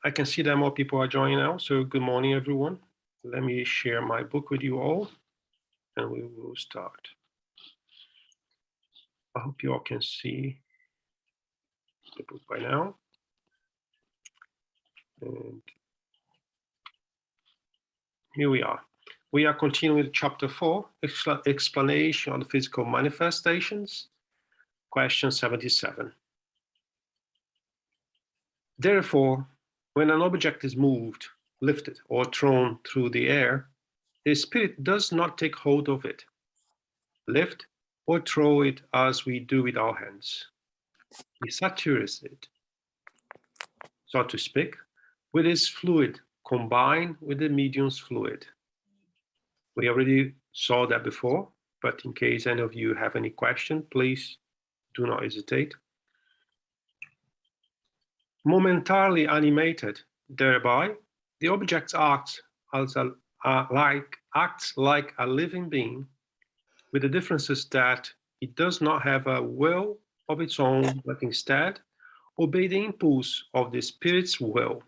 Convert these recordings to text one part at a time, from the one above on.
I can see that more people are joining now. So good morning, everyone. Let me share my book with you all, and we will start. I hope you all can see the book by now. And here we are. We are continuing with chapter 4, explanation of the physical manifestations, question 77. Therefore, when an object is moved, lifted, or thrown through the air, the spirit does not take hold of it, lift, or throw it as we do with our hands. He saturates it, so to speak, with his fluid combined with the medium's fluid. We already saw that before, but in case any of you have any question, please do not hesitate. Momentarily animated thereby, the object acts like a living being, with the differences that it does not have a will of its own, but instead obey the impulse of the spirit's will.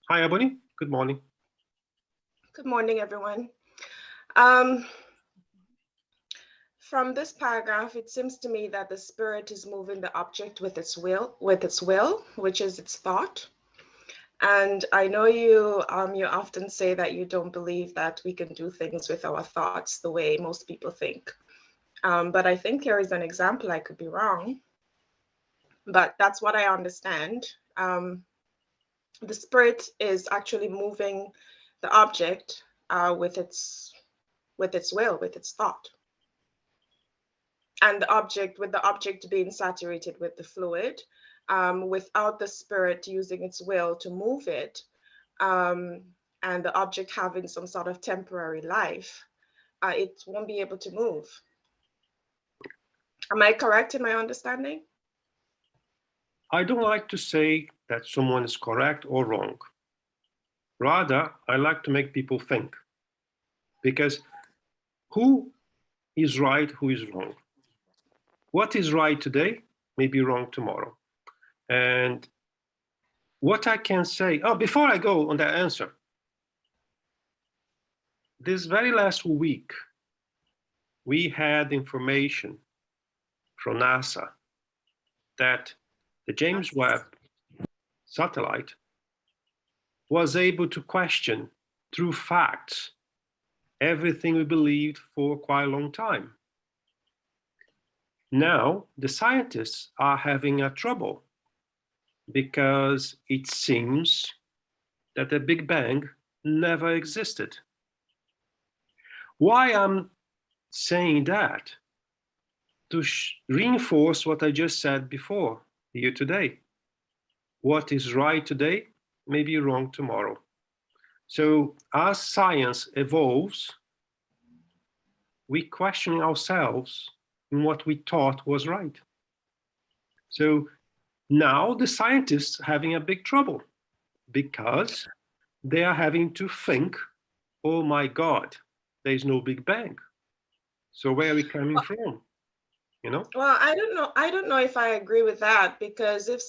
Hi, Ebony. Good morning. Good morning, everyone. From this paragraph, it seems to me that the spirit is moving the object with its will, which is its thought. And I know you often say that you don't believe that we can do things with our thoughts the way most people think. But I think here is an example. I could be wrong, but that's what I understand. The spirit is actually moving the object with its will, with its thought. And the object being saturated with the fluid, without the spirit using its will to move it, and the object having some sort of temporary life, it won't be able to move. Am I correct in my understanding? I don't like to say that someone is correct or wrong. Rather, I like to make people think. Because who is right, who is wrong? What is right today may be wrong tomorrow. And what I can say, before I go on that answer, this very last week, we had information from NASA that the James Webb satellite was able to question through facts everything we believed for quite a long time. Now, the scientists are having a trouble because it seems that the Big Bang never existed. Why I'm saying that? To reinforce what I just said before here today. What is right today may be wrong tomorrow. So as science evolves, we question ourselves in what we thought was right. So now the scientists are having a big trouble because they are having to think, oh my God, there's no Big Bang. So where are we coming from? You know? Well, I don't know if I agree with that, because if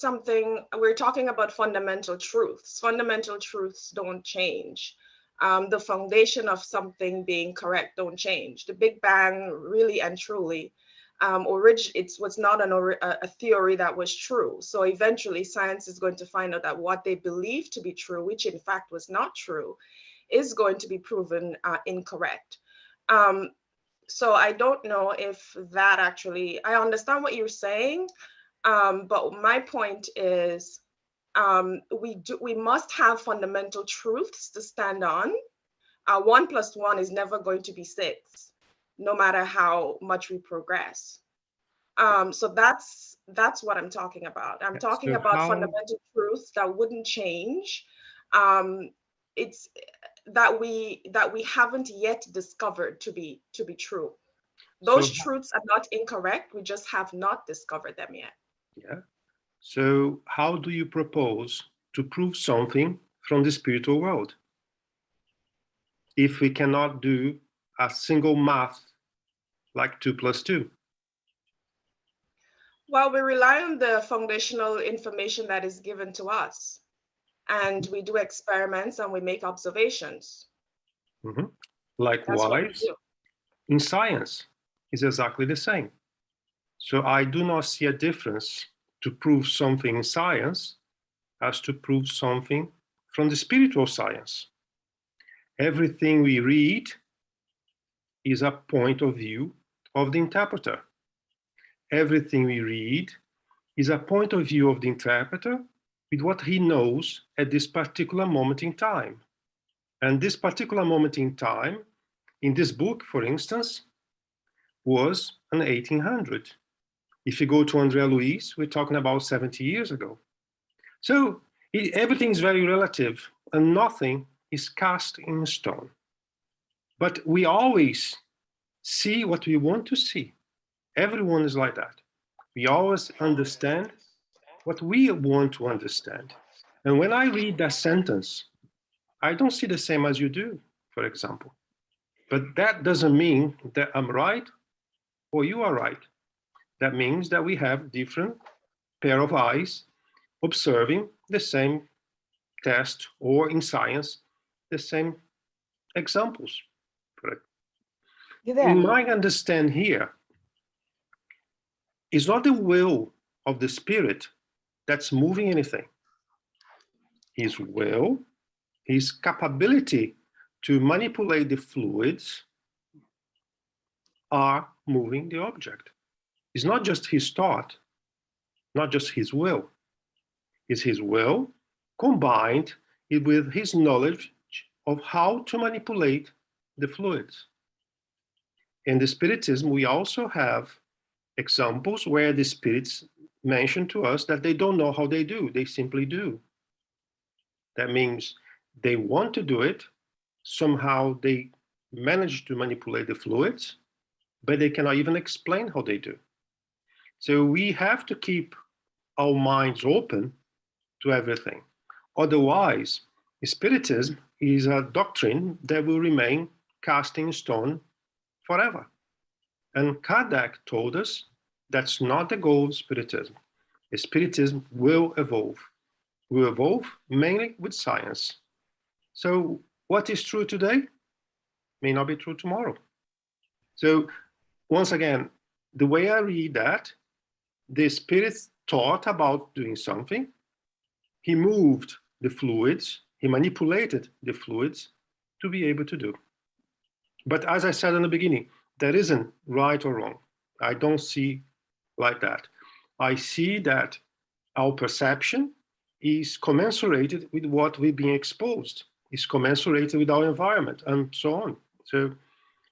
we're talking about fundamental truths don't change. The foundation of something being correct don't change. The Big Bang really and truly, it was not a theory that was true. So eventually science is going to find out that what they believed to be true, which in fact was not true, is going to be proven incorrect. So I don't know if that actually, I understand what you're saying, but my point is, we must have fundamental truths to stand on. 1 + 1 is never going to be 6, no matter how much we progress. So that's what I'm talking about. I'm talking about fundamental truths that wouldn't change. It's that we haven't yet discovered to be true. Those truths are not incorrect. We just have not discovered them yet. Yeah. So how do you propose to prove something from the spiritual world if we cannot do a single math like 2 + 2? Well, we rely on the foundational information that is given to us, and we do experiments and we make observations. Mhm. That's what we Likewise, do. in science, is exactly the same. So I do not see a difference to prove something in science as to prove something from the spiritual science. Everything we read is a point of view of the interpreter. Everything we read is a point of view of the interpreter with what he knows at this particular moment in time. And this particular moment in time, in this book, for instance, was in 1800. If you go to Andrea Luiz, we're talking about 70 years ago. So everything is very relative and nothing is cast in stone. But we always see what we want to see. Everyone is like that. We always understand what we want to understand. And when I read that sentence, I don't see the same as you do, for example. But that doesn't mean that I'm right or you are right. That means that we have different pair of eyes observing the same test, or in science, the same examples. In my understand here, it's not the will of the spirit that's moving anything. His will, his capability to manipulate the fluids are moving the object. It's not just his thought, not just his will. It's his will combined with his knowledge of how to manipulate the fluids. In the Spiritism, we also have examples where the spirits mention to us that they don't know how they do, they simply do. That means they want to do it, somehow they manage to manipulate the fluids, but they cannot even explain how they do. So we have to keep our minds open to everything. Otherwise, Spiritism is a doctrine that will remain cast in stone forever. And Kardec told us that's not the goal of Spiritism. Spiritism will evolve mainly with science. So what is true today may not be true tomorrow. So once again, the way I read that, the spirits thought about doing something. He moved the fluids, he manipulated the fluids to be able to do. But as I said in the beginning, there isn't right or wrong. I don't see like that. I see that our perception is commensurated with what we're being exposed, is commensurated with our environment, and so on. So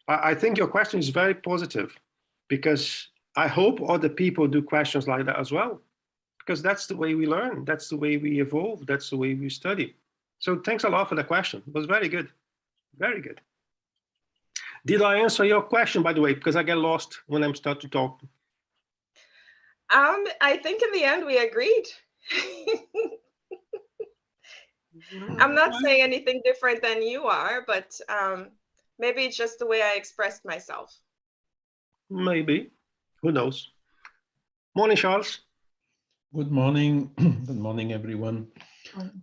I think your question is very positive, because I hope other people do questions like that as well, because that's the way we learn, that's the way we evolve, that's the way we study. So thanks a lot for the question. It was very good, very good. Did I answer your question, by the way, because I get lost when I'm start to talk? I think in the end we agreed. I'm not saying anything different than you are, but maybe it's just the way I expressed myself. Maybe, who knows? Morning, Charles. Good morning. Good morning, everyone.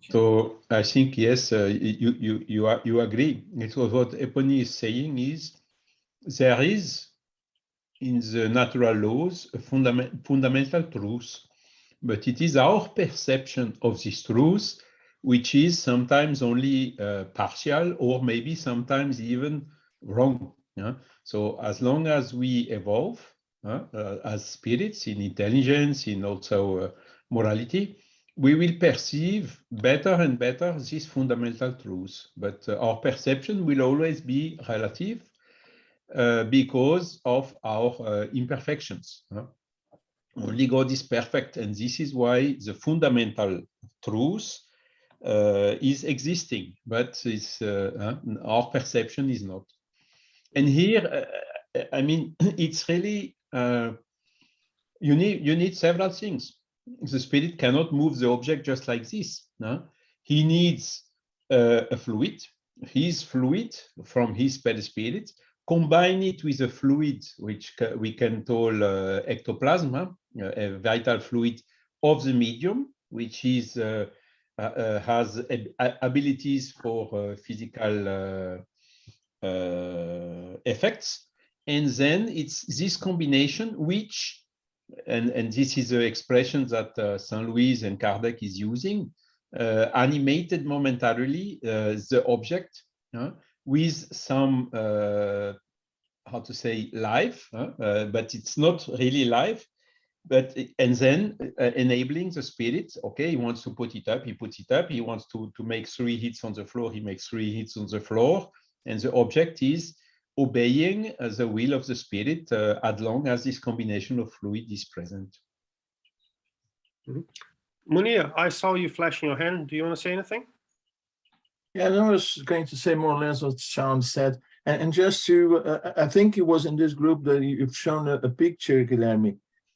So I think, yes, you agree. It was what Epony is saying is there is in the natural laws a fundamental truth, but it is our perception of this truth which is sometimes only partial or maybe sometimes even wrong. Yeah? So as long as we evolve as spirits in intelligence, in also morality, we will perceive better and better this fundamental truth. But our perception will always be relative because of our imperfections. Only God is perfect, and this is why the fundamental truth is existing, but our perception is not. And here, I mean, it's really you need several things. The spirit cannot move the object just like this. No? He needs a fluid. His fluid from his spirit combine it with a fluid, which we can call ectoplasm, a vital fluid of the medium, which is has abilities for physical effects. And then it's this combination which, and this is the expression that Saint Louis and Kardec is using, animated momentarily the object with some, how to say, life, but it's not really life. But and then enabling the spirit. Okay, he wants to put it up, he puts it up. He wants to make 3 hits on the floor, he makes 3 hits on the floor, and the object is obeying the will of the spirit as long as this combination of fluid is present. Munir, I saw you flashing your hand. Do you want to say anything? Yeah, I was going to say more or less what Sean said. And just to, I think it was in this group that you've shown a picture, Guilherme.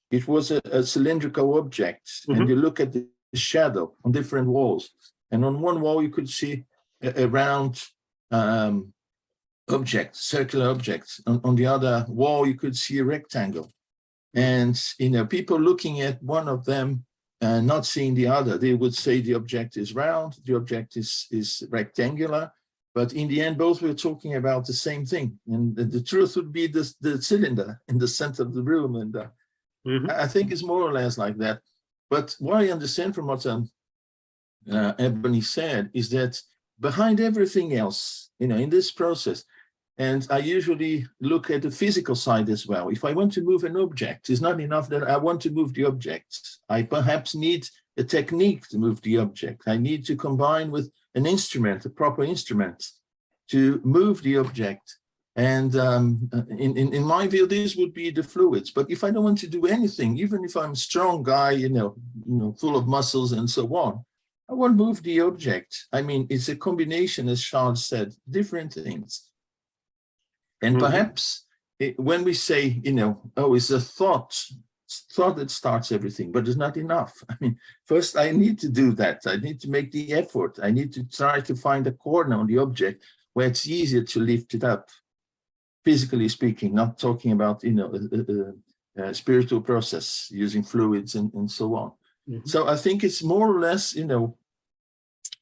It was a cylindrical object, and you look at the shadow on different walls. And on one wall, you could see a round object, circular object. On the other wall, you could see a rectangle. And, you know, people looking at one of them, not seeing the other, they would say the object is round, the object is rectangular. But in the end, both were talking about the same thing. And the truth would be the cylinder in the center of the room. And I think it's more or less like that. But what I understand from what Ebony said is that behind everything else, you know, in this process, and I usually look at the physical side as well. If I want to move an object, it's not enough that I want to move the object. I perhaps need a technique to move the object. I need to combine with an instrument, a proper instrument, to move the object. And in my view, these would be the fluids. But if I don't want to do anything, even if I'm a strong guy, you know, full of muscles and so on, I won't move the object. I mean, it's a combination, as Charles said, different things. And perhaps when we say, you know, oh, it's a thought that starts everything, but it's not enough. I mean, first I need to do that. I need to make the effort. I need to try to find a corner on the object where it's easier to lift it up. Physically speaking, not talking about, you know, a spiritual process using fluids and so on. So I think it's more or less, you know,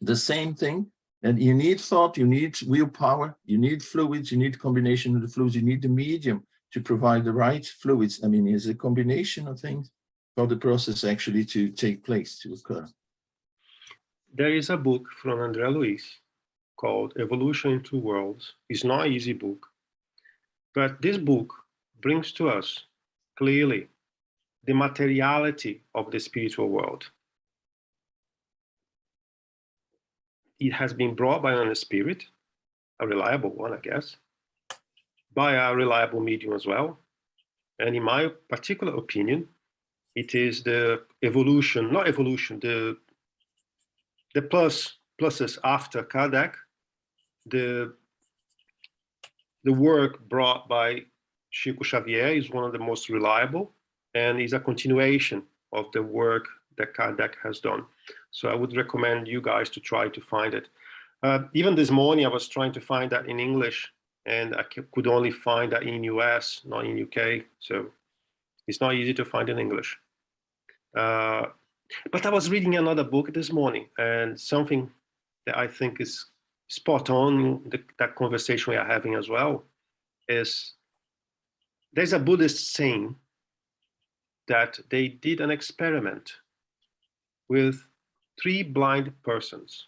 the same thing. And you need thought, you need willpower, you need fluids, you need combination of the fluids, you need the medium to provide the right fluids. I mean, it's a combination of things for the process actually to take place, to occur. There is a book from André Luiz called Evolution in Two Worlds. It's not an easy book. But this book brings to us clearly the materiality of the spiritual world. It has been brought by an spirit, a reliable one, I guess, by a reliable medium as well. And in my particular opinion, it is the evolution, not evolution, the pluses after Kardec, the work brought by Chico Xavier is one of the most reliable and is a continuation of the work that Kardec has done. So I would recommend you guys to try to find it. Even this morning, I was trying to find that in English, and I could only find that in US, not in UK. So it's not easy to find in English. But I was reading another book this morning, and something that I think is spot on that conversation we are having as well is there's a Buddhist saying that they did an experiment with 3 blind persons.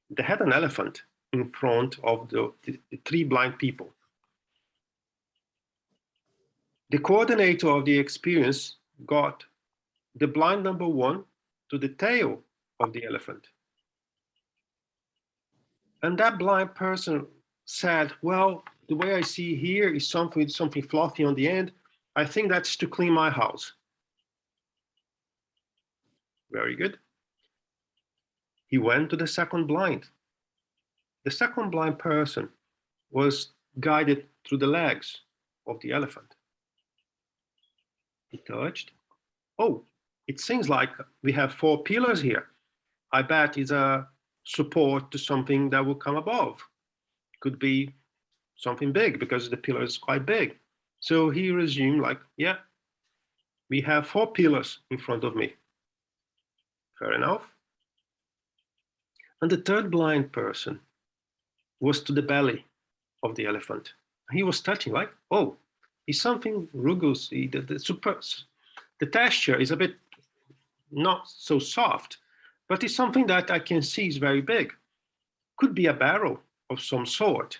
They had an elephant in front of the 3 blind people. The coordinator of the experience got the blind number 1 to the tail of the elephant. And that blind person said, well, the way I see here is something fluffy on the end. I think that's to clean my house. Very good. He went to the second blind. The second blind person was guided through the legs of the elephant. He touched. Oh, it seems like we have 4 pillars here. I bet it's a support to something that will come above. Could be something big because the pillar is quite big. So he resumed like, yeah, we have 4 pillars in front of me. Fair enough. And the third blind person was to the belly of the elephant. He was touching like, oh, it's something rugged. The texture is a bit not so soft, but it's something that I can see is very big. Could be a barrel of some sort.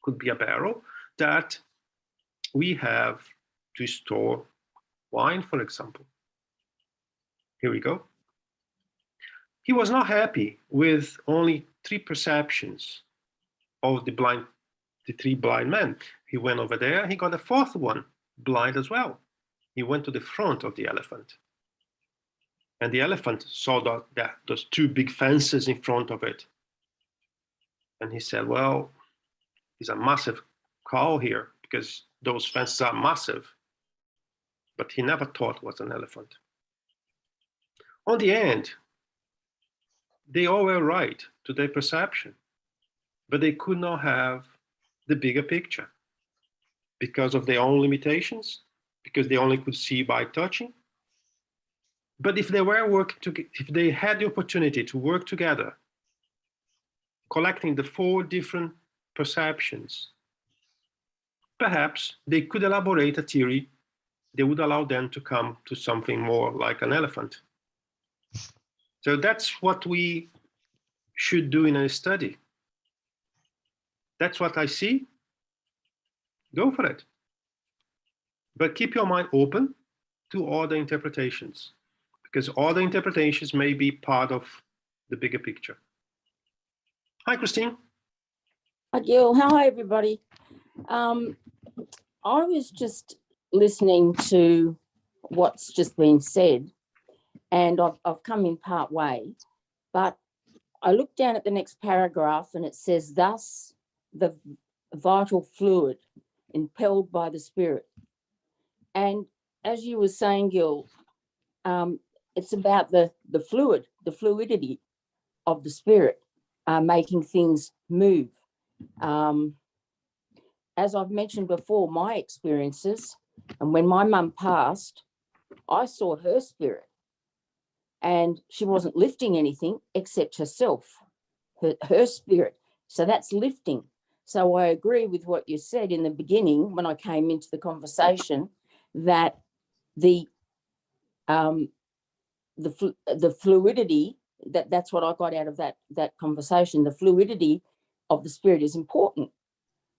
Could be a barrel that we have to store wine, for example. Here we go. He was not happy with only 3 perceptions of the 3 blind men. He went over there, he got a 4th one, blind as well. He went to the front of the elephant. And the elephant saw those 2 big fences in front of it. And he said, well, there's a massive cow here because those fences are massive. But he never thought it was an elephant. On the end, they all were right to their perception, but they could not have the bigger picture because of their own limitations, because they only could see by touching. But if they were working together, if they had the opportunity to work together, collecting the 4 different perceptions, perhaps they could elaborate a theory that would allow them to come to something more like an elephant. So that's what we should do in a study. That's what I see. Go for it. But keep your mind open to other interpretations, because other interpretations may be part of the bigger picture. Hi, Christine. Hi, Gil. Hi, everybody. I was just listening to what's just been said, and I've come in part way, but I looked down at the next paragraph and it says, thus the vital fluid impelled by the Spirit. And as you were saying, Gil, it's about the fluidity of the Spirit making things move. As I've mentioned before, my experiences, and when my mum passed, I saw her spirit. And she wasn't lifting anything except herself, her spirit. So that's lifting. So I agree with what you said in the beginning when I came into the conversation, that the fluidity, that's what I got out of that conversation. The fluidity of the Spirit is important.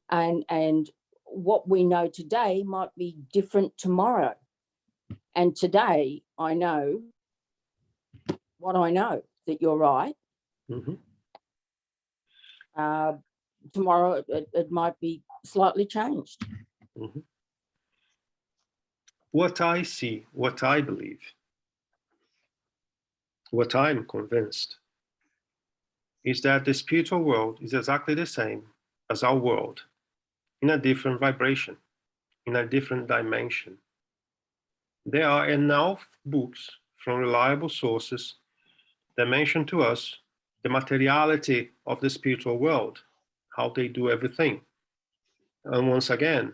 And what we know today might be different tomorrow. And today I know what I know, that you're right. Mm-hmm. Tomorrow it might be slightly changed. Mm-hmm. What I see, what I believe, what I'm convinced is that the spiritual world is exactly the same as our world, in a different vibration, in a different dimension. There are enough books from reliable sources that mention to us the materiality of the spiritual world, how they do everything. And once again,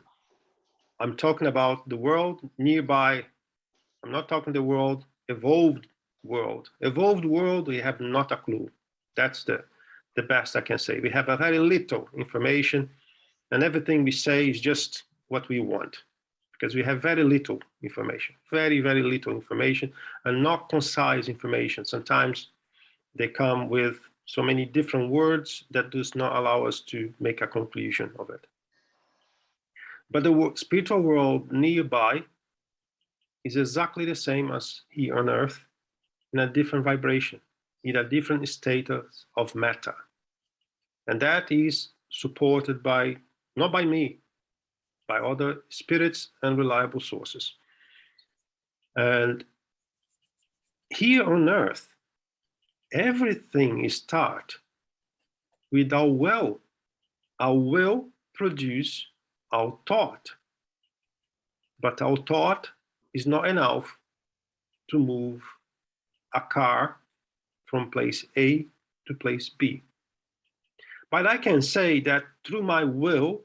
I'm talking about the world nearby. I'm not talking the world, evolved world. Evolved world, we have not a clue. That's the best I can say. We have a very little information, and everything we say is just what we want, because we have very little information, very, very little information, and not concise information. Sometimes they come with so many different words that does not allow us to make a conclusion of it. But the spiritual world nearby is exactly the same as here on earth, in a different vibration, in a different state of matter. And that is supported by, not by me, by other spirits and reliable sources. And here on earth, everything is started with our will. Our will produce our thought. But our thought is not enough to move a car from place A to place B. But I can say that through my will,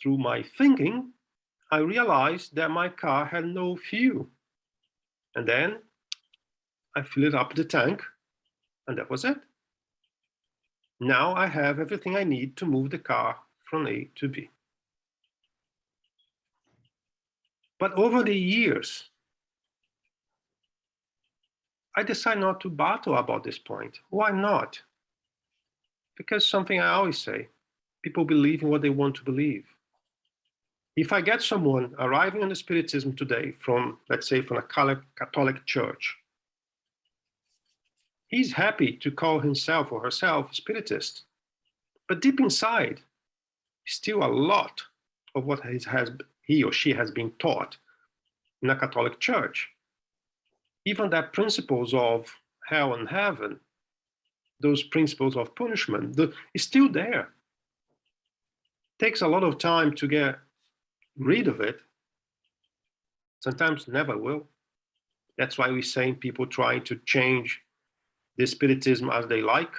through my thinking, I realized that my car had no fuel. And then I filled up the tank, and that was it. Now I have everything I need to move the car from A to B. But over the years, I decided not to battle about this point. Why not? Because something I always say, people believe in what they want to believe. If I get someone arriving on the Spiritism today from, let's say, from a Catholic church, he's happy to call himself or herself a Spiritist. But deep inside, still a lot of what he or she has been taught in a Catholic church. Even that principles of hell and heaven, those principles of punishment, is still there. Takes a lot of time to get rid of it. Sometimes never will. That's why we're saying people trying to change the Spiritism as they like,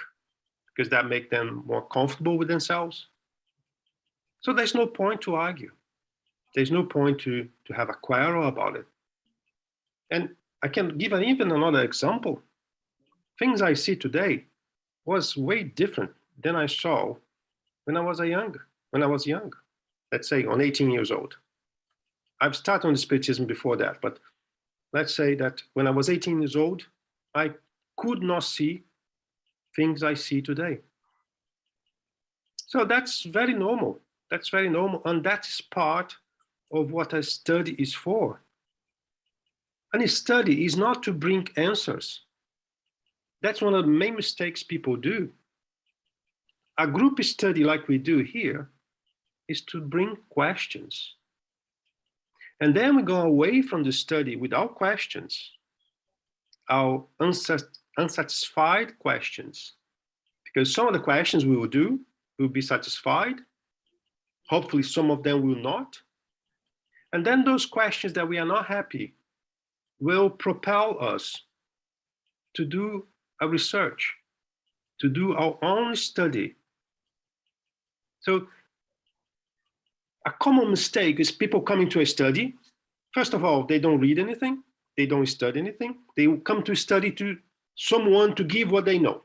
because that makes them more comfortable with themselves. So there's no point to argue. There's no point to have a quarrel about it. And I can give even another example. Things I see today was way different than I saw when I was young. Let's say on 18 years old. I've started on the Spiritism before that, but let's say that when I was 18 years old, I could not see things I see today. So that's very normal. That's very normal, and that is part of what a study is for. And a study is not to bring answers. That's one of the main mistakes people do. A group study like we do here is to bring questions. And then we go away from the study without questions, our unsatisfied questions. Because some of the questions we will do will be satisfied. Hopefully some of them will not. And then those questions that we are not happy will propel us to do a research, to do our own study. So a common mistake is people coming to a study. First of all, they don't read anything. They don't study anything. They come to study to someone to give what they know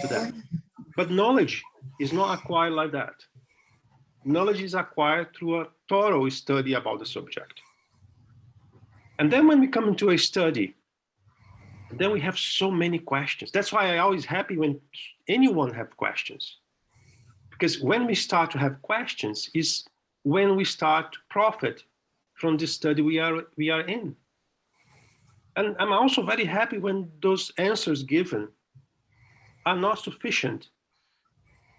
to them. But knowledge is not acquired like that. Knowledge is acquired through a thorough study about the subject. And then when we come into a study, then we have so many questions. That's why I'm always happy when anyone have questions. Because when we start to have questions is when we start to profit from the study we are in. And I'm also very happy when those answers given are not sufficient,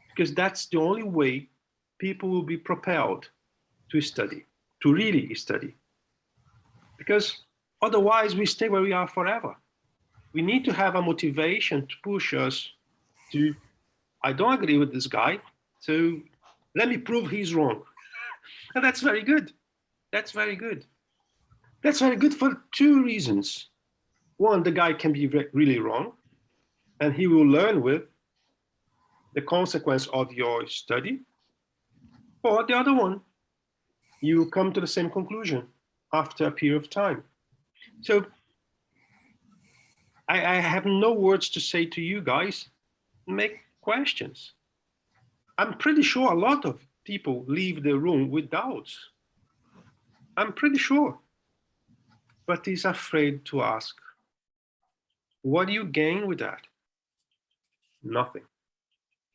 because that's the only way people will be propelled to study, to really study. Because otherwise we stay where we are forever. We need to have a motivation to push us to, I don't agree with this guy, so let me prove he's wrong. And that's very good. That's very good. That's very good for two reasons. One, the guy can be really wrong, and he will learn with the consequence of your study. Or the other one, you come to the same conclusion after a period of time. So I have no words to say to you guys. Make questions. I'm pretty sure a lot of people leave the room with doubts. I'm pretty sure. But he's afraid to ask. What do you gain with that? Nothing.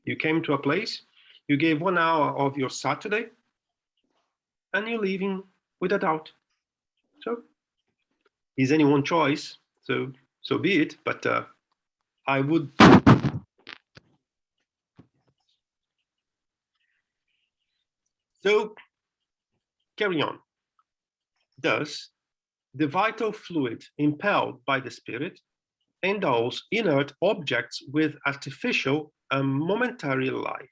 You came to a place, you gave 1 hour of your Saturday, and you're leaving with a doubt. So it's anyone's choice, so be it, but I would. So carry on. Thus, the vital fluid impelled by the spirit endows inert objects with artificial and momentary life.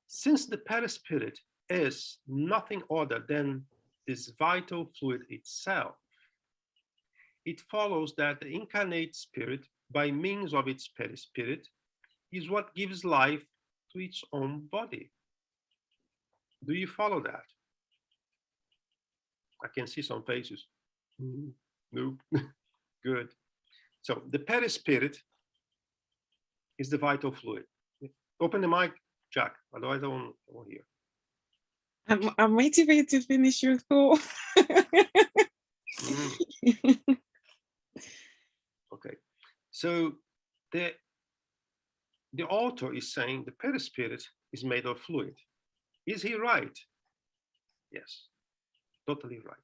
Since the perispirit is nothing other than this vital fluid itself, it follows that the incarnate spirit, by means of its perispirit, is what gives life to its own body. Do you follow that? I can see some faces. Nope. Good. So the perispirit is the vital fluid. Open the mic, Jack. Otherwise, I won't hear. I'm waiting for you to finish your thought. Okay. So the author is saying the perispirit is made of fluid. Is he right? Yes, totally right.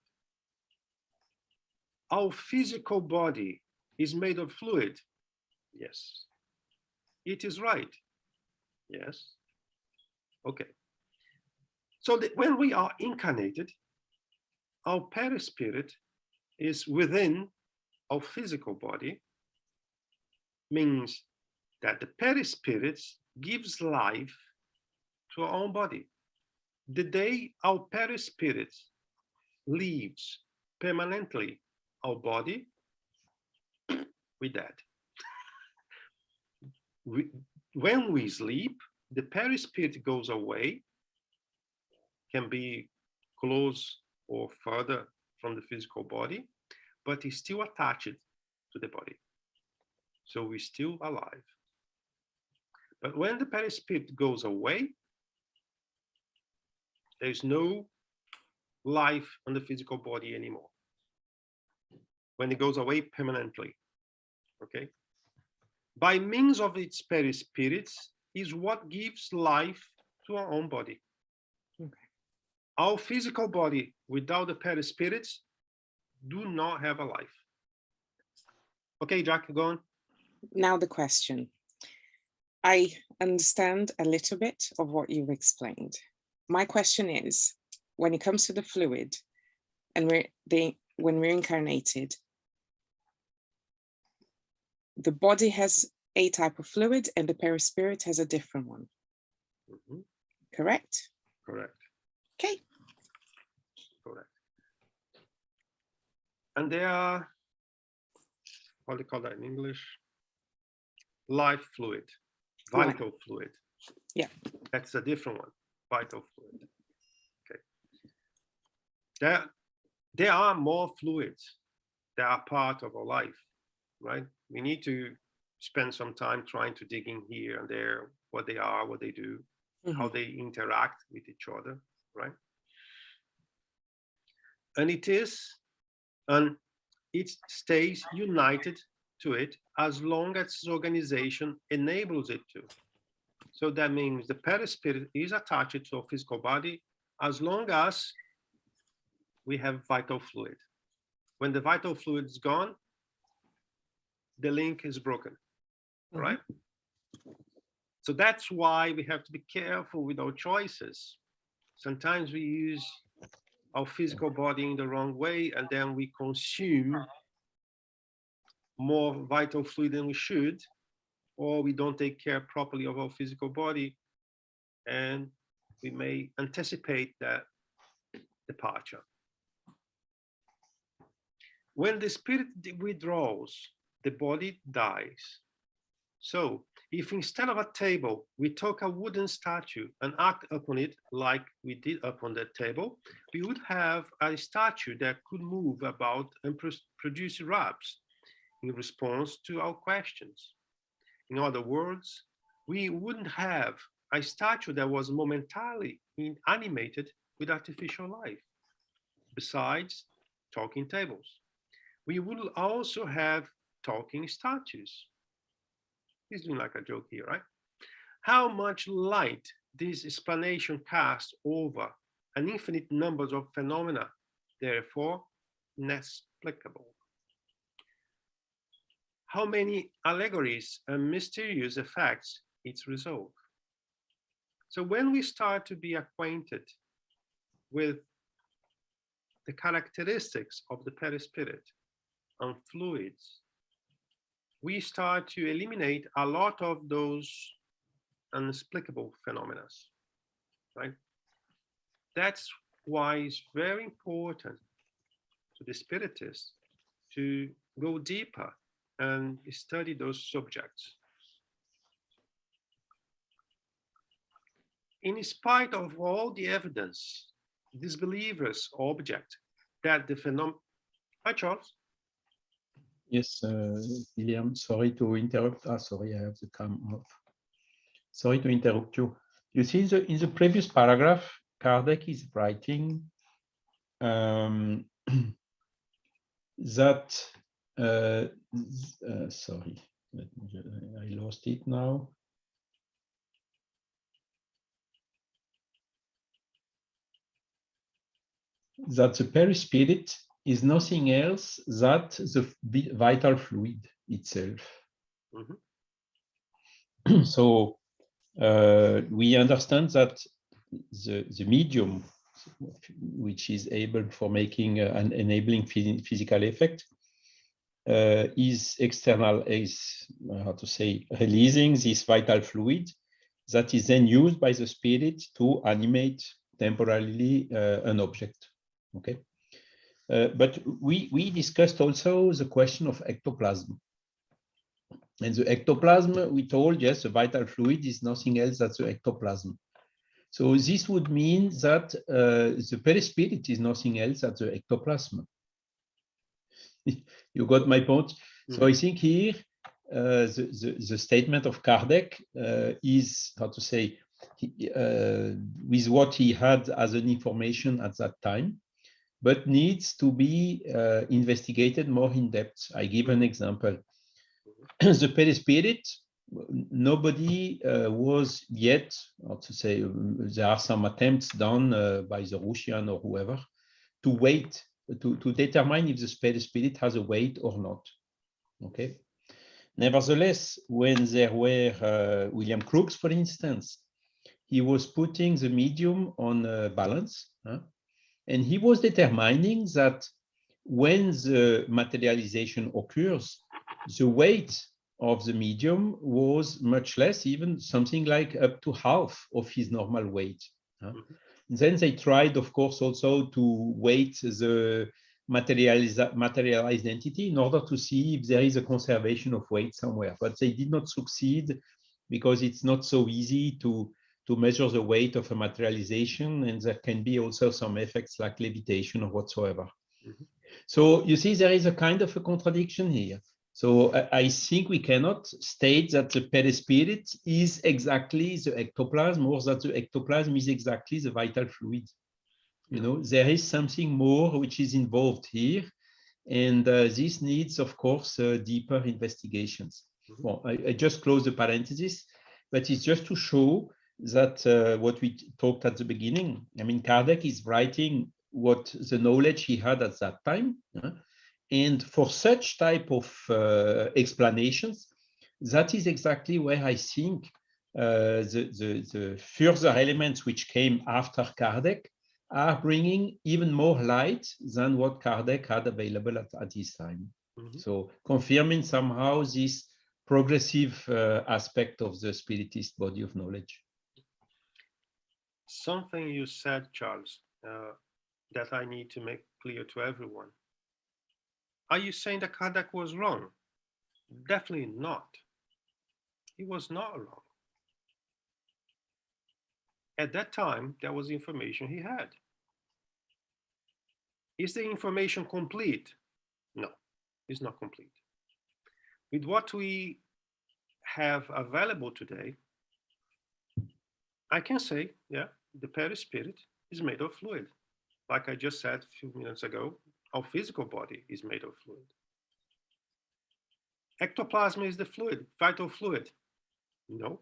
Our physical body is made of fluid. Yes. It is right. Yes. Okay. So when we are incarnated, our perispirit is within our physical body, means that the perispirit gives life to our own body. The day our perispirit leaves permanently our body, we're dead. When we sleep, the perispirit goes away, can be close or further from the physical body, but is still attached to the body. So we're still alive. But when the perispirit goes away, there's no life on the physical body anymore. When it goes away permanently, okay? By means of its perispirits is what gives life to our own body. Okay. Our physical body without the perispirits do not have a life. Okay, Jack, go on. Now the question. I understand a little bit of what you've explained. My question is, when it comes to the fluid, and when we're incarnated, the body has a type of fluid and the perispirit has a different one. Mhm. Correct? Correct. Okay. Correct. And they are, what do you call that in English? Life fluid, vital fluid. Yeah. That's a different one, vital fluid. Okay. There are more fluids that are part of our life, right? We need to spend some time trying to dig in here and there, what they are, what they do, how they interact with each other, right? And it stays united to it as long as its organization enables it to. So that means the perispirit is attached to our physical body as long as we have vital fluid. When the vital fluid is gone, the link is broken, all right? So that's why we have to be careful with our choices. Sometimes we use our physical body in the wrong way, and then we consume more vital fluid than we should, or we don't take care properly of our physical body, and we may anticipate that departure. When the spirit withdraws, the body dies. So if instead of a table, we took a wooden statue and act upon it like we did upon the table, we would have a statue that could move about and produce raps in response to our questions. In other words, we wouldn't have a statue that was momentarily animated with artificial life, besides talking tables. We would also have talking statues. He's doing like a joke here, right? How much light this explanation casts over an infinite number of phenomena, therefore inexplicable. How many allegories and mysterious effects it resolves. So when we start to be acquainted with the characteristics of the perispirit and fluids, we start to eliminate a lot of those inexplicable phenomena, right? That's why it's very important to the spiritist to go deeper and study those subjects. in spite of all the evidence, disbelievers object that the phenomenon. Hi, Charles. Yes, William, sorry to interrupt. Sorry, I have the cam off. Sorry to interrupt you. You see, in the previous paragraph, Kardec is writing that, sorry, I lost it now. That the perispirit is nothing else than the vital fluid itself. Mhm. So we understand that the medium, which is able for making an enabling physical effect, is external, is how to say, releasing this vital fluid that is then used by the spirit to animate temporarily an object. Okay, but we discussed also the question of ectoplasm. And the ectoplasm, we told, yes, the vital fluid is nothing else than the ectoplasm. So this would mean that the perispirit is nothing else than the ectoplasm. You got my point? So I think here, the statement of Kardec is, how to say, with what he had as an information at that time, but needs to be investigated more in depth. I give an example. The perispirit, nobody was yet, how to say, there are some attempts done by the Russian or whoever to weight, to determine if the perispirit has a weight or not. Okay. Nevertheless, when there were William Crookes, for instance, he was putting the medium on balance, and he was determining that when the materialization occurs, the weight of the medium was much less, even something like up to half of his normal weight. Then they tried, of course, also to weight the materialized entity in order to see if there is a conservation of weight somewhere. But they did not succeed because it's not so easy to measure the weight of a materialization, and there can be also some effects like levitation or whatsoever. So you see, there is a kind of a contradiction here. So I think we cannot state that the perispirit is exactly the ectoplasm, or that the ectoplasm is exactly the vital fluid. You know, there is something more which is involved here, and this needs, of course, deeper investigations. Well, I just close the parenthesis, but it's just to show that what we talked at the beginning. I mean, Kardec is writing what the knowledge he had at that time. And for such type of explanations, that is exactly where I think the further elements which came after Kardec are bringing even more light than what Kardec had available at his time. So confirming somehow this progressive aspect of the spiritist body of knowledge. Something you said, Charles, that I need to make clear to everyone. Are you saying that Kardec was wrong? Definitely not. He was not wrong. At that time, that was the information he had. Is the information complete? No, it's not complete. With what we have available today, I can say, yeah, the perispirit is made of fluid. Like I just said a few minutes ago, our physical body is made of fluid. Ectoplasm is the fluid, vital fluid. No,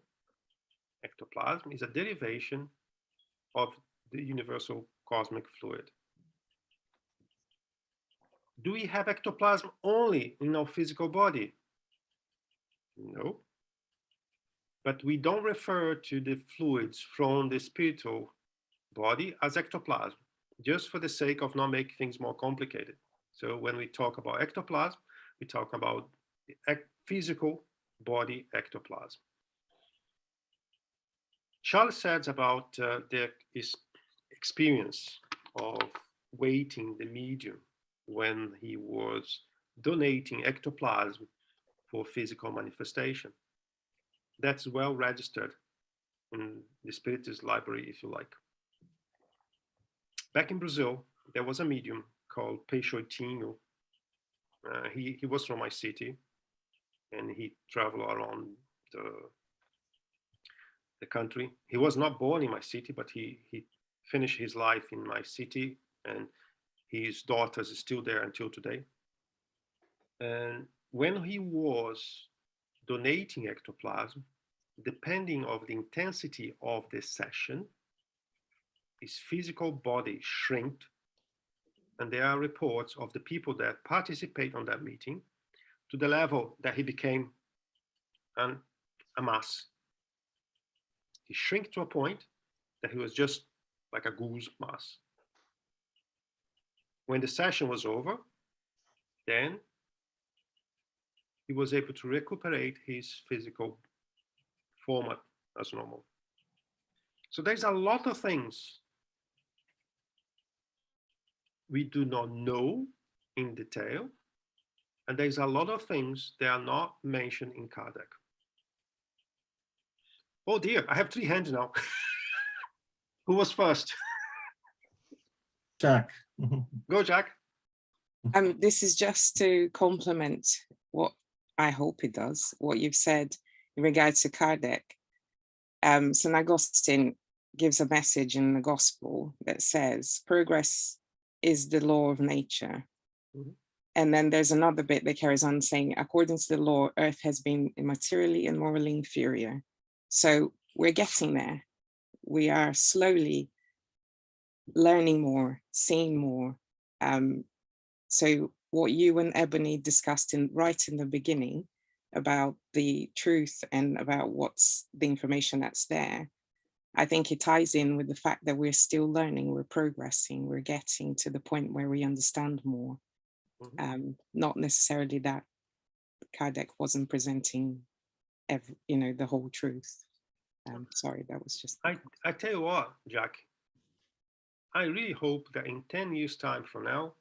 ectoplasm is a derivation of the universal cosmic fluid. Do we have ectoplasm only in our physical body? No. But we don't refer to the fluids from the spiritual body as ectoplasm, just for the sake of not making things more complicated. So when we talk about ectoplasm, we talk about the physical body ectoplasm. Charles said about his experience of weighting the medium when he was donating ectoplasm for physical manifestation. That's well registered. in the Spiritist library, if you like. Back in Brazil, there was a medium called Peixotinho. He was from my city, and he traveled around the country. He was not born in my city, but he finished his life in my city, and his daughters are still there until today. And when he was donating ectoplasm, depending on the intensity of the session, his physical body shrinked. And there are reports of the people that participate on that meeting to the level that he became a mass. He shrank to a point that he was just like a goose mass. When the session was over, then he was able to recuperate his physical format as normal. So there's a lot of things we do not know in detail, and there's a lot of things that are not mentioned in Kardec. Oh dear, I have 3 hands now. Who was first? Jack. Go, Jack. This is just to complement what I hope it does, what you've said in regards to Kardec. St. Augustine gives a message in the gospel that says progress is the law of nature. Mm-hmm. And then there's another bit that carries on saying, according to the law, earth has been materially and morally inferior. So we're getting there. We are slowly learning more, seeing more. So what you and Ebony discussed right in the beginning about the truth and about what's the information that's there, I think it ties in with the fact that we're still learning, we're progressing, we're getting to the point where we understand more. Not necessarily that Kardec wasn't presenting the whole truth. Sorry, that was just... I tell you what, Jack, I really hope that in 10 years' time from now,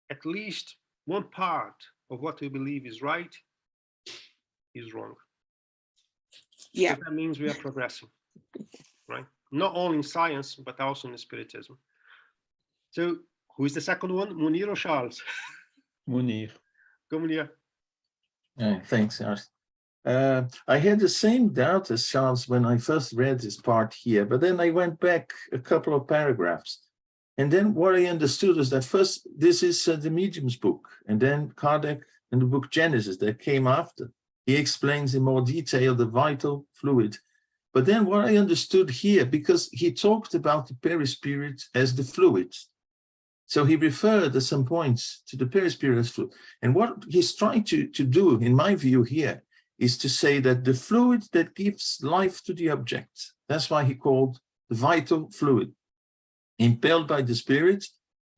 at least one part of what we believe is right is wrong. Yeah. So that means we are progressing, right? Not only in science, but also in Spiritism. So who is the second one, Munir or Charles? Munir. Go, Munir. Thanks, Ars. I had the same doubt as Charles when I first read this part here, but then I went back a couple of paragraphs. And then what I understood is that first, this is the medium's book, and then Kardec and the book Genesis that came after. He explains in more detail the vital fluid. But then what I understood here, because he talked about the perispirit as the fluid. So he referred at some points to the perispirit as fluid. And what he's trying to do, in my view here, is to say that the fluid that gives life to the object, that's why he called the vital fluid, impelled by the spirit,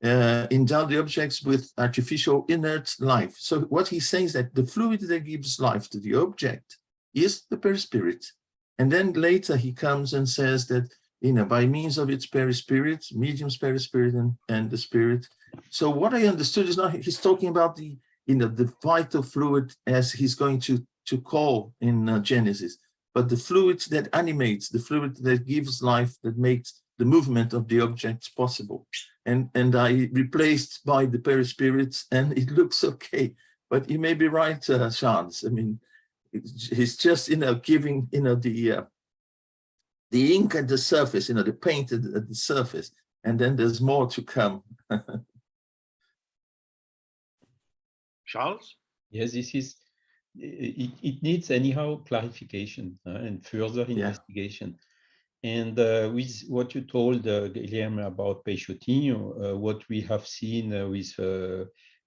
endow the objects with artificial inert life. So what he's saying is that the fluid that gives life to the object is the perispirit. And then later he comes and says that, by means of its perispirit, medium's perispirit and the spirit. So what I understood is not, he's talking about the vital fluid as he's going to call in Genesis, but the fluid that animates, the fluid that gives life, that makes the movement of the objects possible. And I replaced by the perispirit, and it looks okay. But you may be right, Charles. I mean, he's just giving the ink at the surface, the paint at the surface, and then there's more to come. Charles? Yes, this is, it needs anyhow clarification and further investigation. And with what you told Guilherme about Peixotinho, what we have seen with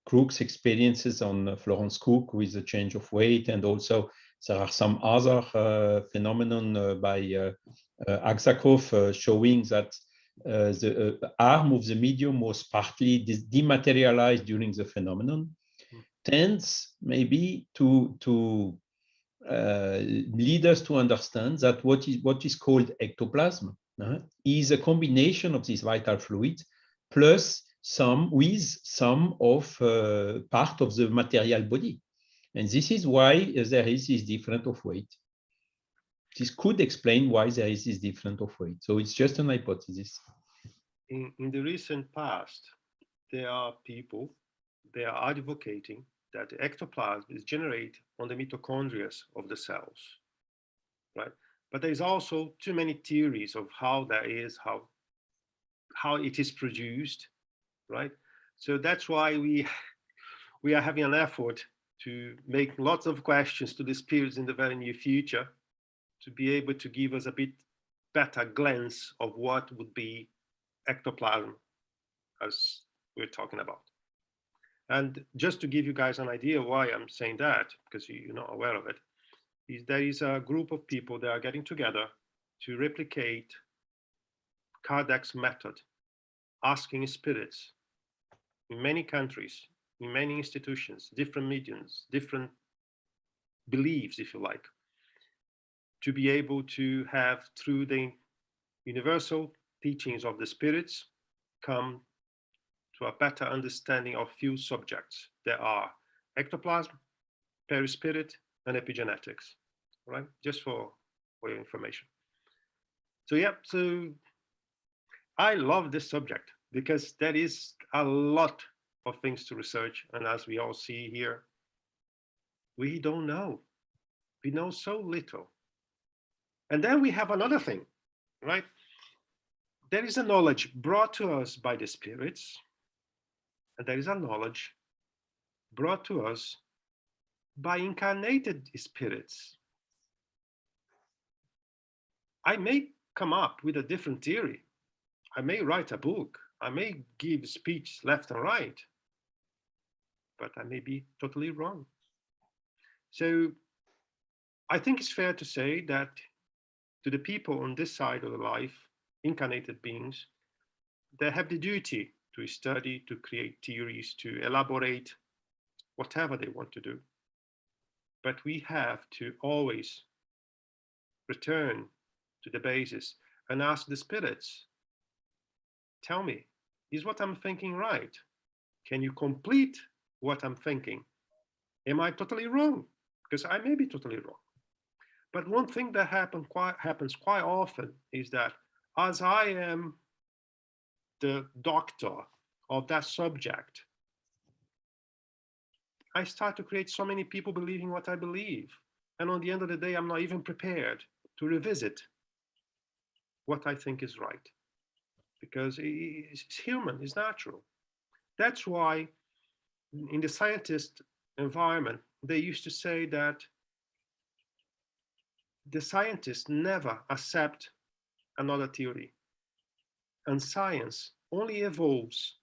Crook's experiences on Florence Cook with the change of weight, and also there are some other phenomenon by Aksakov showing that the arm of the medium was partly dematerialized during the phenomenon, tends maybe to lead us to understand that what is called ectoplasm is a combination of this vital fluid plus some of part of the material body. And this is why there is this difference of weight. this could explain why there is this difference of weight. So it's just an hypothesis. In the recent past, there are people, they are advocating that the ectoplasm is generated on the mitochondria of the cells, right? But there's also too many theories of how that is, how it is produced, right? So that's why we are having an effort to make lots of questions to the spirits in the very near future to be able to give us a bit better glance of what would be ectoplasm as we're talking about. And just to give you guys an idea why I'm saying that, because you're not aware of it, is there is a group of people that are getting together to replicate Kardec's method, asking spirits in many countries, in many institutions, different mediums, different beliefs, if you like, to be able to have, through the universal teachings of the spirits, come to a better understanding of few subjects. There are ectoplasm, perispirit, and epigenetics, right? Just for your information. So yeah, so I love this subject because there is a lot of things to research. And as we all see here, we don't know. We know so little. And then we have another thing, right? There is a knowledge brought to us by the spirits, and there is a knowledge brought to us by incarnated spirits. I may come up with a different theory. I may write a book. I may give speech left and right, but I may be totally wrong. So I think it's fair to say that to the people on this side of the life, incarnated beings, they have the duty to study, to create theories, to elaborate whatever they want to do. But we have to always return to the basis and ask the spirits, tell me, is what I'm thinking right? Can you complete what I'm thinking? Am I totally wrong? Because I may be totally wrong. But one thing that happens quite often is that as I am the doctor of that subject, I start to create so many people believing what I believe. And on the end of the day, I'm not even prepared to revisit what I think is right. Because it's human, it's natural. That's why in the scientist environment, they used to say that the scientists never accept another theory. And science only evolves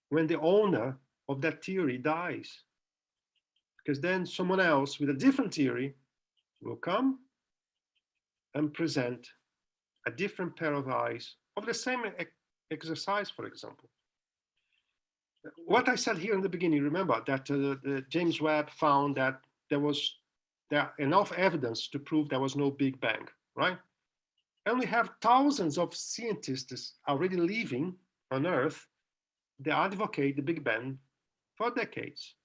when the owner of that theory dies. Because then someone else with a different theory will come and present a different pair of eyes of the same exercise, for example. What I said here in the beginning, remember that James Webb found that there enough evidence to prove there was no Big Bang, right? And we have thousands of scientists already living on Earth that advocate the Big Bang for decades.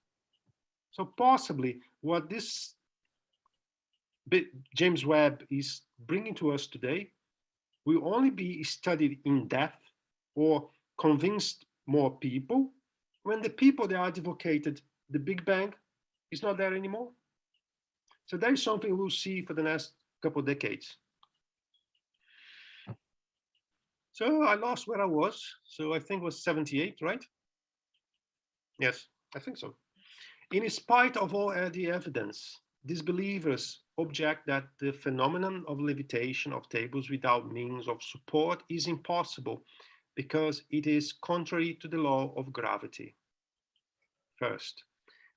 So possibly what this James Webb is bringing to us today will only be studied in depth or convinced more people when the people that advocated the Big Bang is not there anymore. So that is something we'll see for the next couple of decades. So I lost where I was. So I think it was 78, right? Yes, I think so. In spite of all the evidence, disbelievers object that the phenomenon of levitation of tables without means of support is impossible because it is contrary to the law of gravity. First,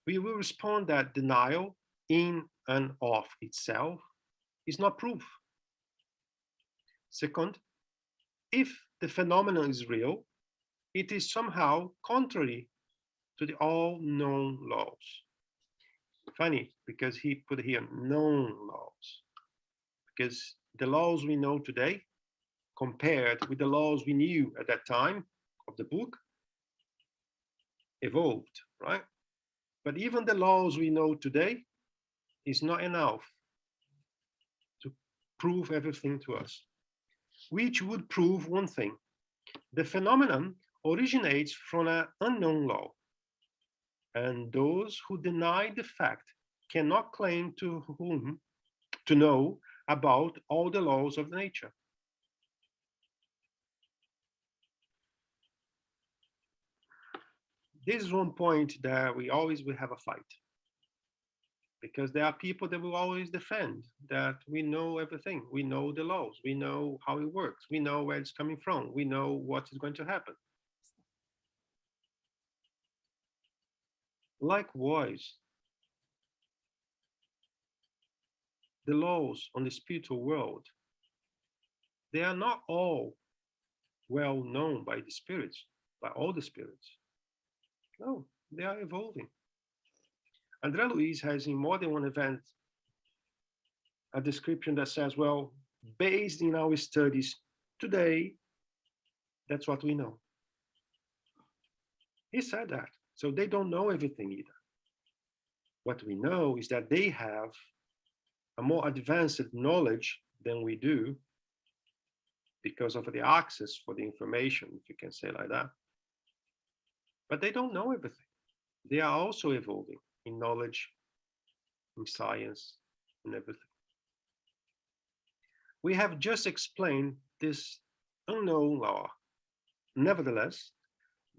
we will respond that denial in and of itself is not proof. Second, if the phenomenon is real, it is somehow contrary to the all known laws. Funny, because he put here known laws, because the laws we know today compared with the laws we knew at that time of the book evolved, right? But even the laws we know today is not enough to prove everything to us, which would prove one thing. The phenomenon originates from an unknown law, and those who deny the fact cannot claim to know about all the laws of nature. This is one point that we always will have a fight, because there are people that will always defend that we know everything, we know the laws, we know how it works, we know where it's coming from, we know what is going to happen. Likewise, the laws on the spiritual world, they are not all well known by the spirits, by all the spirits. No, they are evolving. André Luiz has in more than one event a description that says, well, based in our studies today, that's what we know. He said that. So they don't know everything either. What we know is that they have a more advanced knowledge than we do because of the access for the information, if you can say like that. But they don't know everything. They are also evolving in knowledge, in science, and everything. We have just explained this unknown law. Nevertheless,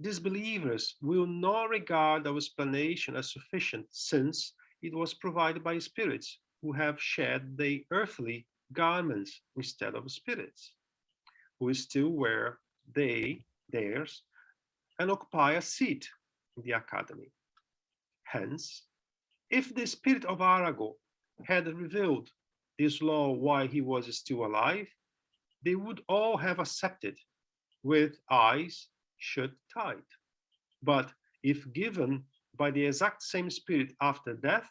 disbelievers will not regard our explanation as sufficient, since it was provided by spirits who have shed their earthly garments instead of spirits, who still wear theirs and occupy a seat in the academy. Hence, if the spirit of Arago had revealed this law while he was still alive, they would all have accepted with eyes shut tight. But if given by the exact same spirit after death,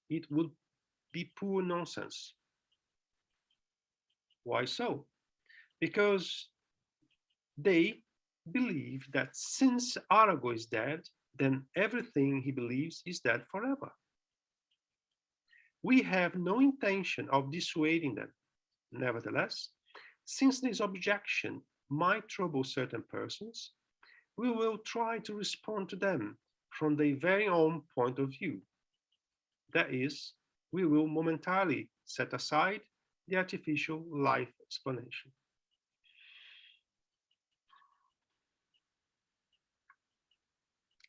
it would be poor nonsense. Why so? Because they believe that since Arago is dead, then everything he believes is dead forever. We have no intention of dissuading them. Nevertheless, since this objection might trouble certain persons, we will try to respond to them from their very own point of view. That is, we will momentarily set aside the artificial life explanation.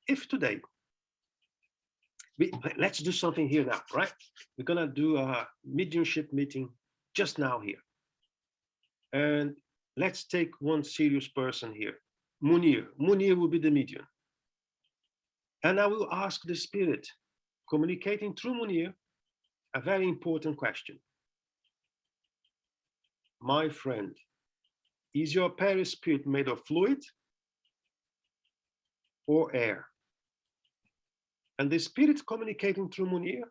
If today, let's do something here now, right? We're gonna do a mediumship meeting just now here. And let's take one serious person here, Munir. Munir will be the medium. And I will ask the spirit, communicating through Munir, a very important question. My friend, is your perispirit made of fluid or air? And the spirit communicating through Munir,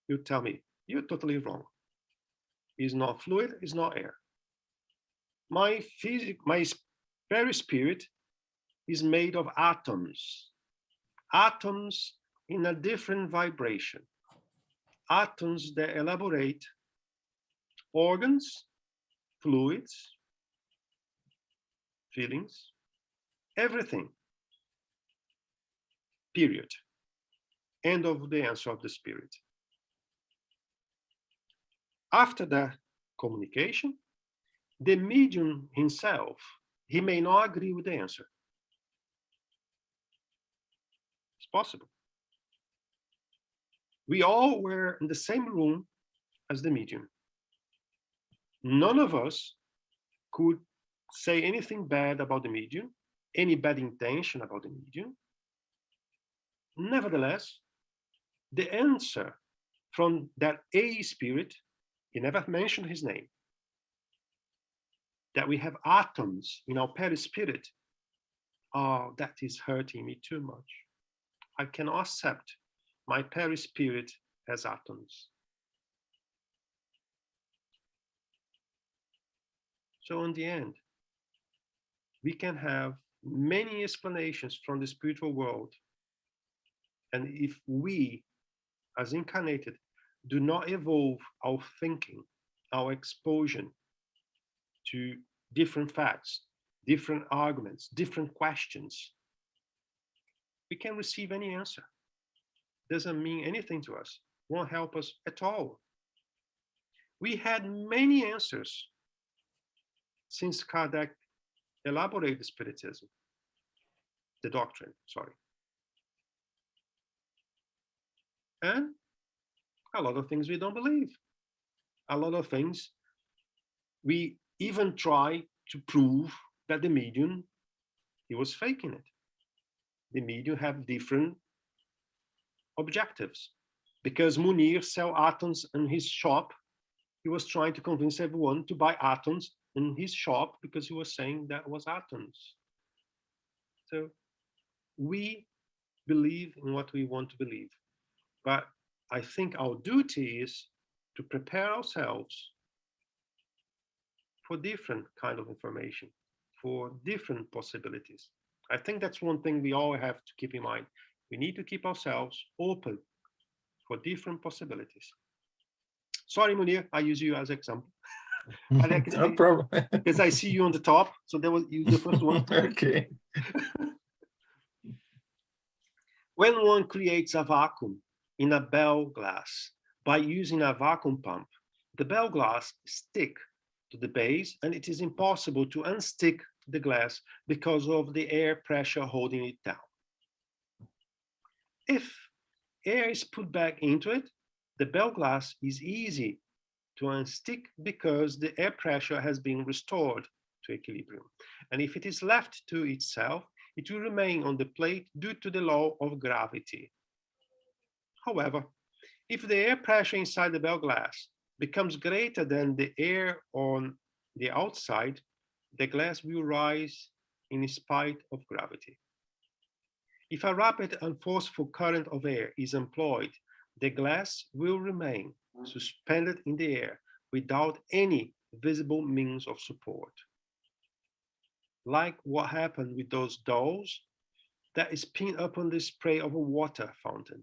you tell me, you're totally wrong. It's not fluid, it's not air. My perispirit is made of atoms. Atoms in a different vibration. Atoms that elaborate organs, fluids, feelings, everything. Period. End of the answer of the spirit. After that communication, the medium himself, he may not agree with the answer. It's possible. We all were in the same room as the medium. None of us could say anything bad about the medium, any bad intention about the medium. Nevertheless, the answer from that A spirit, he never mentioned his name, that we have atoms in our perispirit, oh, that is hurting me too much. I cannot accept my perispirit as atoms. So in the end, we can have many explanations from the spiritual world. And if we, as incarnated, do not evolve our thinking, our exposure to different facts, different arguments, different questions, we can receive any answer. Doesn't mean anything to us, won't help us at all. We had many answers since Kardec elaborated Spiritism, the doctrine, sorry. And a lot of things we don't believe. A lot of things we even try to prove that the medium, he was faking it. The medium have different objectives. Because Munir sell atoms in his shop, he was trying to convince everyone to buy atoms in his shop because he was saying that was atoms. So we believe in what we want to believe. But I think our duty is to prepare ourselves for different kind of information, for different possibilities. I think that's one thing we all have to keep in mind. We need to keep ourselves open for different possibilities. Sorry, Munir, I use you as example. No problem. Because I see you on the top, so that was you, the first one. Okay. When one creates a vacuum in a bell glass by using a vacuum pump, the bell glass sticks to the base and it is impossible to unstick the glass because of the air pressure holding it down. If air is put back into it, the bell glass is easy to unstick because the air pressure has been restored to equilibrium. And if it is left to itself, it will remain on the plate due to the law of gravity. However, if the air pressure inside the bell glass becomes greater than the air on the outside, the glass will rise in spite of gravity. If a rapid and forceful current of air is employed, the glass will remain suspended in the air without any visible means of support. Like what happened with those dolls that is pinned up on the spray of a water fountain.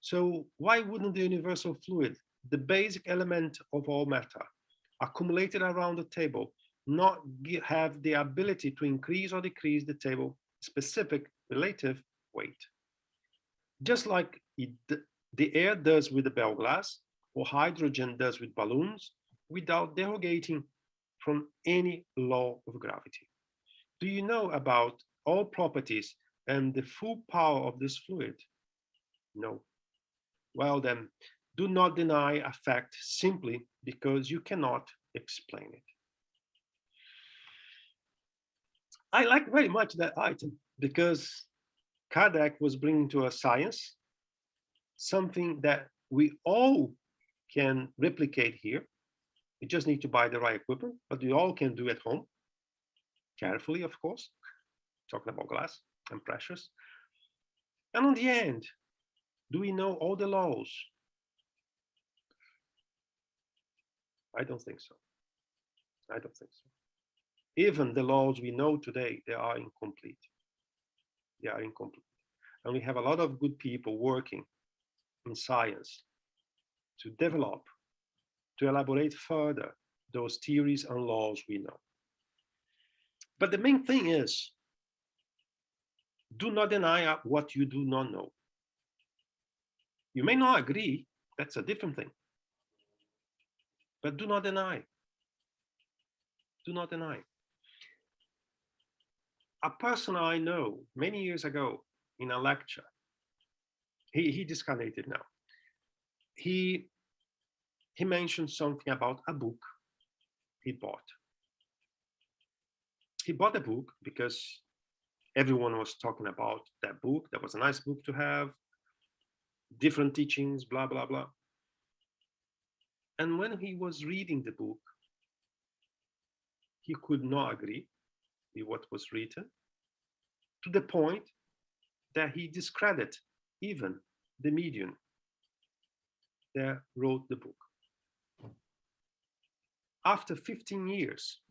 So why wouldn't the universal fluid, the basic element of all matter, accumulated around the table, not have the ability to increase or decrease the table specific relative weight? Just like the air does with the bell glass, or hydrogen does with balloons, without derogating from any law of gravity. Do you know about all properties and the full power of this fluid? No. Well then, do not deny a fact simply because you cannot explain it. I like very much that item because Kardec was bringing to us science something that we all can replicate here. We just need to buy the right equipment, but we all can do at home, carefully, of course, talking about glass and pressures. And on the end, do we know all the laws? I don't think so. I don't think so. Even the laws we know today, they are incomplete. They are incomplete. And we have a lot of good people working in science to develop, to elaborate further those theories and laws we know. But the main thing is, do not deny what you do not know. You may not agree, that's a different thing. But do not deny. Do not deny. A person I know many years ago in a lecture, he discarnated now. He mentioned something about a book he bought. He bought a book because everyone was talking about that book. That was a nice book to have, different teachings, blah, blah, blah. And when he was reading the book, he could not agree with what was written, to the point that he discredited even the medium that wrote the book. After 15 years,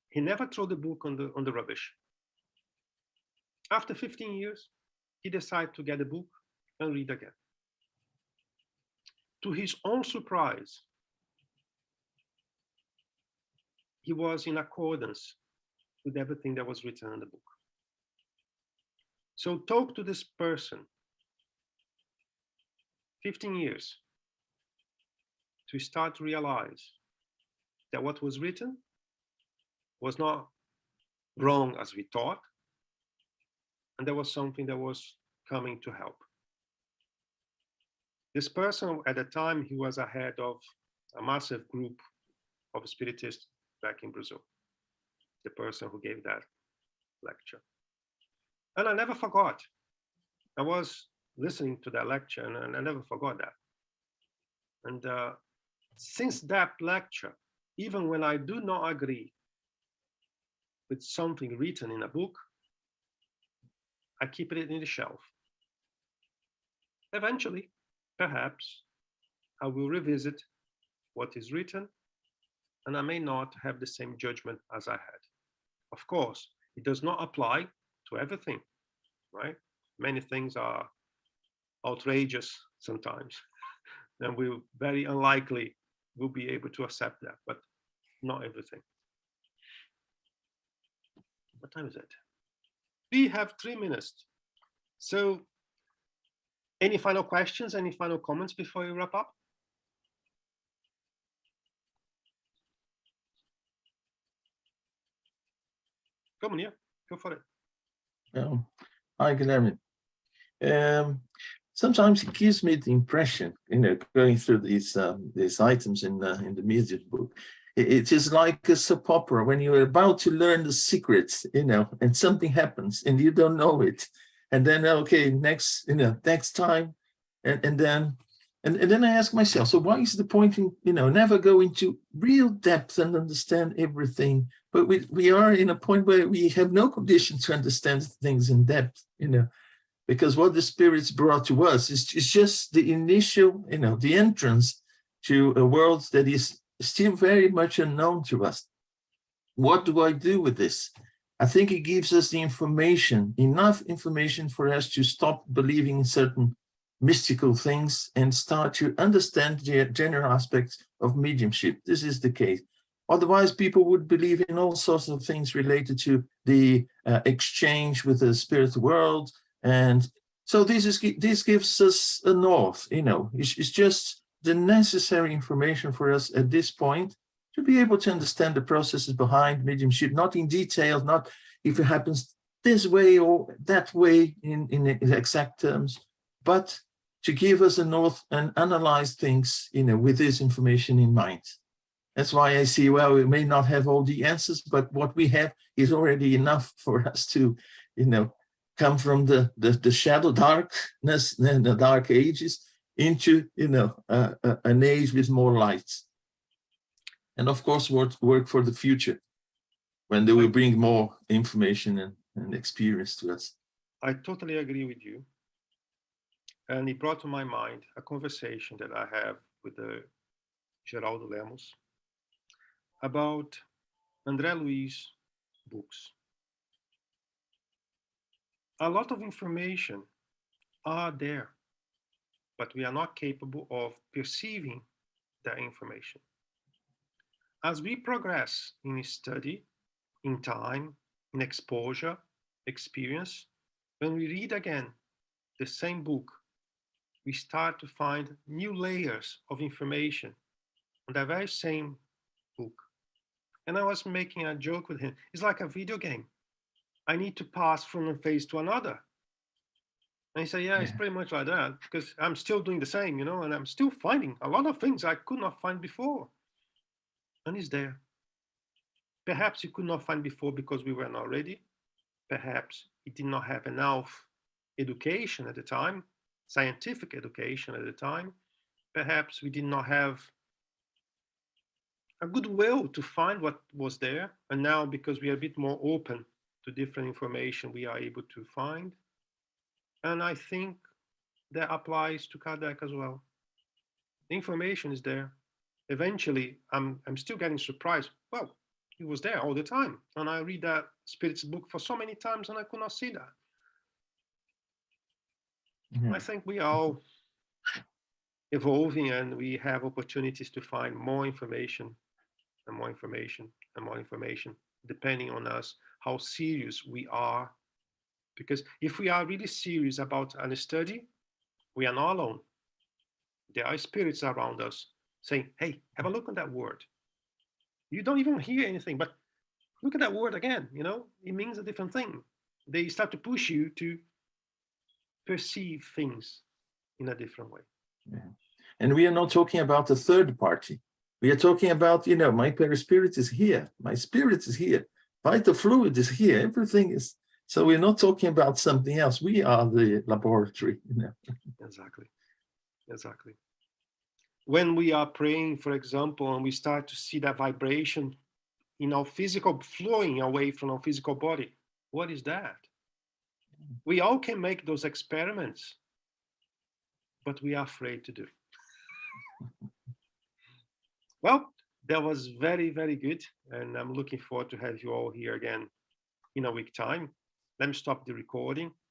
he never threw the book on the rubbish. After 15 years, he decided to get the book and read again. to his own surprise, he was in accordance with everything that was written in the book. So talk to this person 15 years to start to realize that what was written was not wrong as we thought, and there was something that was coming to help. This person, at the time, he was ahead of a massive group of spiritists back in Brazil, the person who gave that lecture. And I never forgot. I was listening to that lecture and I never forgot that. And since that lecture, even when I do not agree with something written in a book, I keep it in the shelf. Eventually, perhaps, I will revisit what is written, and I may not have the same judgment as I had. Of course, it does not apply to everything, right? Many things are outrageous sometimes, and we very unlikely will be able to accept that, but not everything. What time is it? We have 3 minutes. So any final questions, any final comments before we wrap up? Come on, yeah, go for it. Hi, Guilherme. Sometimes it gives me the impression, going through these items in the music book, it is like a soap opera when you're about to learn the secrets, and something happens and you don't know it, and then okay, next time, and then I ask myself, so why is the point in never go into real depth and understand everything? But we are in a point where we have no condition to understand things in depth, because what the spirits brought to us is just the initial, the entrance to a world that is still very much unknown to us. What do I do with this? I think it gives us the information, enough information for us to stop believing in certain mystical things and start to understand the general aspects of mediumship. This is the case. Otherwise, people would believe in all sorts of things related to the exchange with the spirit world. And so this gives us a north, it's just the necessary information for us at this point to be able to understand the processes behind mediumship, not in detail, not if it happens this way or that way in exact terms, but to give us a north and analyze things, with this information in mind. That's why I see, well, we may not have all the answers, but what we have is already enough for us to, come from the shadow darkness and the dark ages into, an age with more light. And of course, work for the future when they will bring more information and experience to us. I totally agree with you. And it brought to my mind a conversation that I have with Geraldo Lemos about André Luiz books. A lot of information are there, but we are not capable of perceiving that information. As we progress in study, in time, in exposure, experience, when we read again the same book, we start to find new layers of information on that very same book. And I was making a joke with him. It's like a video game. I need to pass from one phase to another. And he said, yeah, it's pretty much like that, because I'm still doing the same, and I'm still finding a lot of things I could not find before. And it's there. Perhaps you could not find before because we were not ready. Perhaps it did not have enough education at the time, scientific education at the time. Perhaps we did not have a good will to find what was there. And now, because we are a bit more open to different information, we are able to find. And I think that applies to Kardec as well. The information is there. Eventually, I'm still getting surprised. Well, it was there all the time. And I read that Spirit's book for so many times and I could not see that. I think we all evolving, and we have opportunities to find more information and more information and more information, depending on us, how serious we are. Because if we are really serious about a study, we are not alone. There are spirits around us saying, hey, have a look at that word. You don't even hear anything, but look at that word again, you know, it means a different thing. They start to push you to perceive things in a different way. Yeah. And we are not talking about the third party. We are talking about, you know, my perispirit is here. My spirit is here. Vital fluid is here. Everything is. So we're not talking about something else. We are the laboratory, you know. Exactly. Exactly. When we are praying, for example, and we start to see that vibration in our physical, flowing away from our physical body, what is that? We all can make those experiments, but we are afraid to do. Well, that was very, very good. And I'm looking forward to have you all here again in a week time. Let me stop the recording.